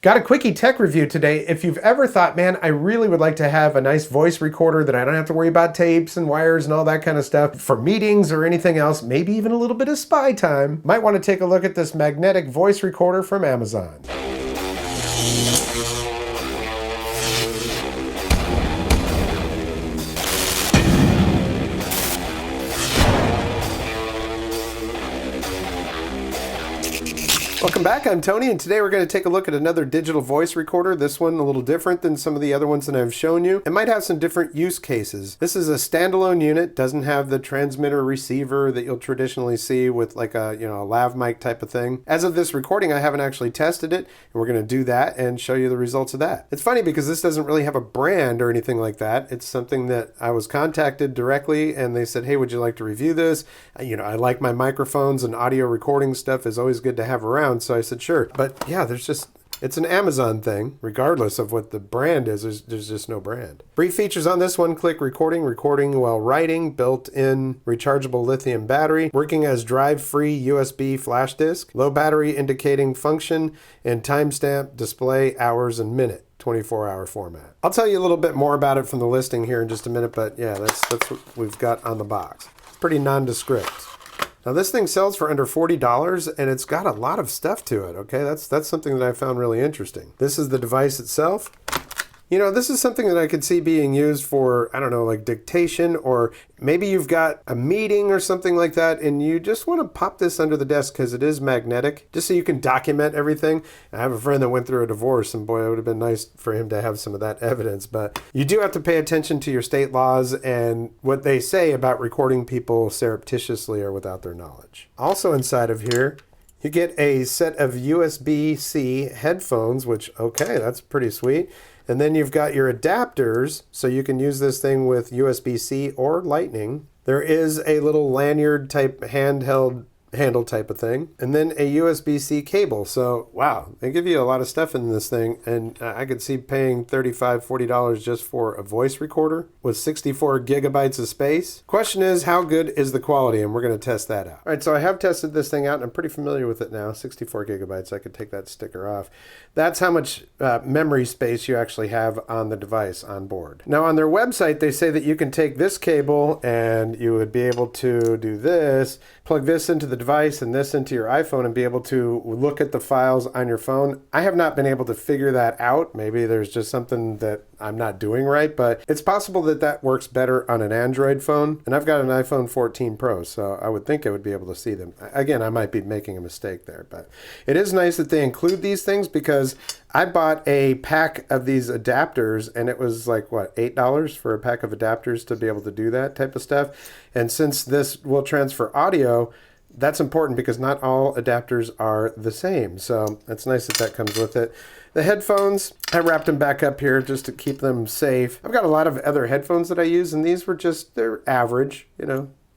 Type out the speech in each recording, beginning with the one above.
Got a quickie tech review today. If you've ever thought, man, I really would like to have a nice voice recorder that I don't have to worry about tapes and wires and all that kind of stuff for meetings or anything else, maybe even a little bit of spy time, might want to take a look at this magnetic voice recorder from Amazon. Welcome back, I'm Tony, and today we're going to take a look at another digital voice recorder. This one a little different than some of the other ones that I've shown you. It might have some different use cases. This is a standalone unit, doesn't have the transmitter receiver that you'll traditionally see with like a lav mic type of thing. As of this recording, I haven't actually tested it, and we're going to do that and show you the results of that. It's funny because this doesn't really have a brand or anything like that. It's something that I was contacted directly, and they said, hey, would you like to review this? I like my microphones, and audio recording stuff is always good to have around. So I said, sure. But yeah, it's an Amazon thing. Regardless of what the brand is, there's just no brand. Brief features on this one: click recording while writing, built-in rechargeable lithium battery, working as drive-free USB flash disk, low battery indicating function, and timestamp display hours and minute. 24-hour format. I'll tell you a little bit more about it from the listing here in just a minute, but yeah, that's what we've got on the box. It's pretty nondescript. Now this thing sells for under $40 and it's got a lot of stuff to it, okay? That's something that I found really interesting. This is the device itself. This is something that I could see being used for, I don't know, like dictation, or maybe you've got a meeting or something like that and you just want to pop this under the desk because it is magnetic, just so you can document everything. I have a friend that went through a divorce, and boy, it would have been nice for him to have some of that evidence, but you do have to pay attention to your state laws and what they say about recording people surreptitiously or without their knowledge. Also inside of here, you get a set of USB-C headphones, which, okay, that's pretty sweet. And then you've got your adapters, so you can use this thing with USB-C or Lightning. There is a little lanyard type handheld handle type of thing, and then a USB-C cable. So wow, they give you a lot of stuff in this thing, and I could see paying $35, $40 just for a voice recorder with 64 gigabytes of space. Question is, how good is the quality? And we're going to test that out. All right, so I have tested this thing out and I'm pretty familiar with it now. 64 gigabytes, I could take that sticker off. That's how much memory space you actually have on the device on board. Now on their website, they say that you can take this cable and you would be able to do this, plug this into the device and this into your iPhone and be able to look at the files on your phone. I have not been able to figure that out. Maybe there's just something that I'm not doing right, but it's possible that that works better on an Android phone. And I've got an iPhone 14 Pro, so I would think I would be able to see them. Again, I might be making a mistake there, but it is nice that they include these things, because I bought a pack of these adapters and it was like, what, $8 for a pack of adapters to be able to do that type of stuff. And since this will transfer audio, that's important because not all adapters are the same. So it's nice that that comes with it. The headphones, I wrapped them back up here just to keep them safe. I've got a lot of other headphones that I use, and these were just, they're average,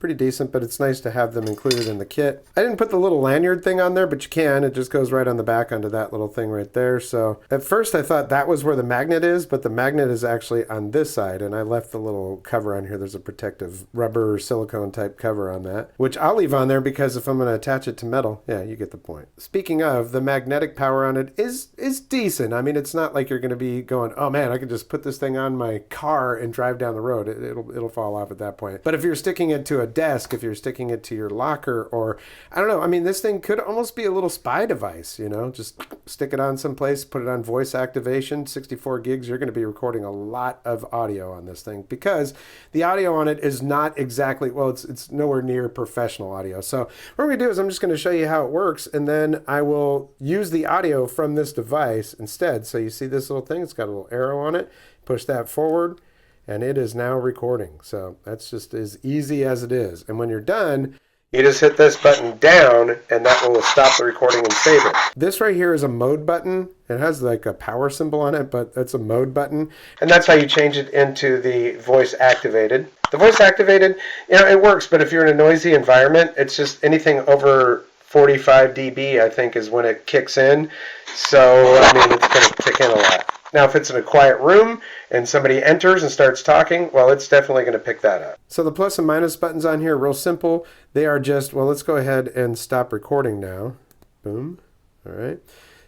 pretty decent, but it's nice to have them included in the kit. I didn't put the little lanyard thing on there, but you can. It just goes right on the back onto that little thing right there. So at first I thought that was where the magnet is, but the magnet is actually on this side, and I left the little cover on here. There's a protective rubber silicone type cover on that, which I'll leave on there because if I'm going to attach it to metal, yeah, you get the point. Speaking of, the magnetic power on it is decent. I mean, it's not like you're going to be going, oh man, I can just put this thing on my car and drive down the road. It'll fall off at that point. But if you're sticking it to a desk, if you're sticking it to your locker, or I don't know, I mean, this thing could almost be a little spy device, just stick it on someplace, put it on voice activation, 64 gigs, you're going to be recording a lot of audio on this thing, because the audio on it is not exactly, well, it's nowhere near professional audio. So what we're going to do is I'm just going to show you how it works, and then I will use the audio from this device instead. So you see this little thing, it's got a little arrow on it, push that forward, and it is now recording. So that's just as easy as it is. And when you're done, you just hit this button down and that will stop the recording and save it. This right here is a mode button. It has like a power symbol on it, but that's a mode button. And that's how you change it into the voice activated. The voice activated, it works, but if you're in a noisy environment, it's just anything over 45 dB, I think, is when it kicks in. So, I mean, it's going to kick in a lot. Now, if it's in a quiet room and somebody enters and starts talking, well, it's definitely going to pick that up. So the plus and minus buttons on here are real simple. They are just, well, let's go ahead and stop recording now. Boom. All right.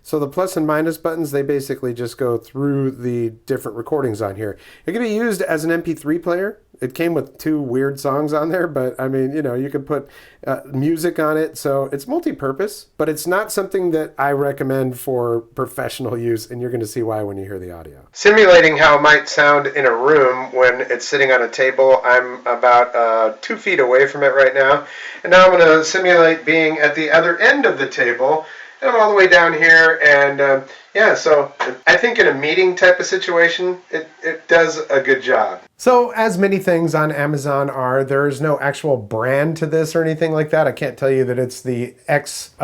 So the plus and minus buttons, they basically just go through the different recordings on here. It can be used as an MP3 player. It came with 2 weird songs on there, but I mean, you know, you could put music on it. So it's multi-purpose, but it's not something that I recommend for professional use, and you're going to see why when you hear the audio. Simulating how it might sound in a room when it's sitting on a table, I'm about 2 feet away from it right now. And now I'm going to simulate being at the other end of the table. And I'm all the way down here, and yeah, so I think in a meeting type of situation, it does a good job. So, as many things on Amazon are, there's no actual brand to this or anything like that. I can't tell you that it's the X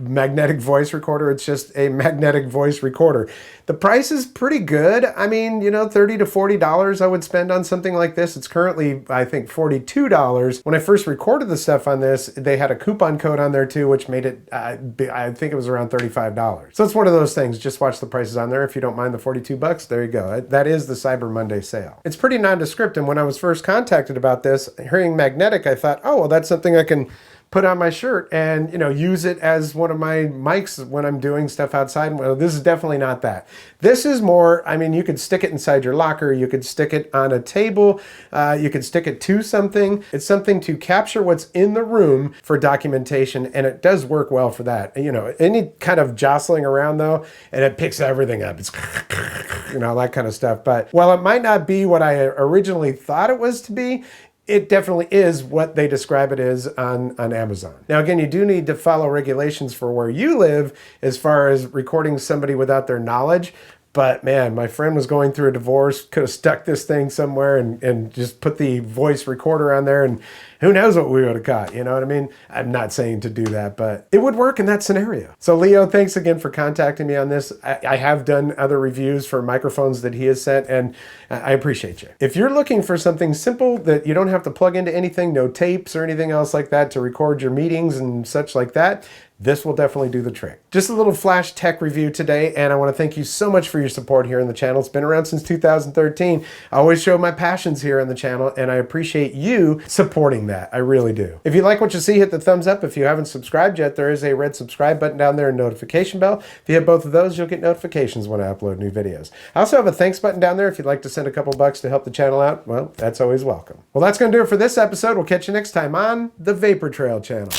magnetic voice recorder. It's just a magnetic voice recorder. The price is pretty good. I mean, you know, $30 to $40 I would spend on something like this. It's currently, I think, $42. When I first recorded the stuff on this, they had a coupon code on there too, which made it, I think it was around $35. So it's one of those things. Just watch the prices on there. If you don't mind the $42, there you go. That is the Cyber Monday sale. It's pretty nondescript, and when I was first contacted about this, hearing magnetic, I thought, oh, well, that's something I can put on my shirt and, you know, use it as one of my mics when I'm doing stuff outside. Well, this is definitely not that. This is more, I mean, you could stick it inside your locker, you could stick it on a table, you could stick it to something. It's something to capture what's in the room for documentation, and it does work well for that. You know, any kind of jostling around though, and it picks everything up. It's, you know, that kind of stuff. But while it might not be what I originally thought it was to be, it definitely is what they describe it as on Amazon. Now, again, you do need to follow regulations for where you live as far as recording somebody without their knowledge. But man, my friend was going through a divorce, could have stuck this thing somewhere and just put the voice recorder on there, and who knows what we would have caught, you know what I mean? I'm not saying to do that, but it would work in that scenario. So Leo, thanks again for contacting me on this. I have done other reviews for microphones that he has sent, and I appreciate you. If you're looking for something simple that you don't have to plug into anything, no tapes or anything else like that to record your meetings and such like that, this will definitely do the trick. Just a little flash tech review today, and I want to thank you so much for your support here on the channel. It's been around since 2013. I always show my passions here on the channel, and I appreciate you supporting that. I really do. If you like what you see, hit the thumbs up. If you haven't subscribed yet, there is a red subscribe button down there and notification bell. If you hit both of those, you'll get notifications when I upload new videos. I also have a thanks button down there if you'd like to send a couple bucks to help the channel out. Well, that's always welcome. Well, that's going to do it for this episode. We'll catch you next time on the Vapor Trail channel.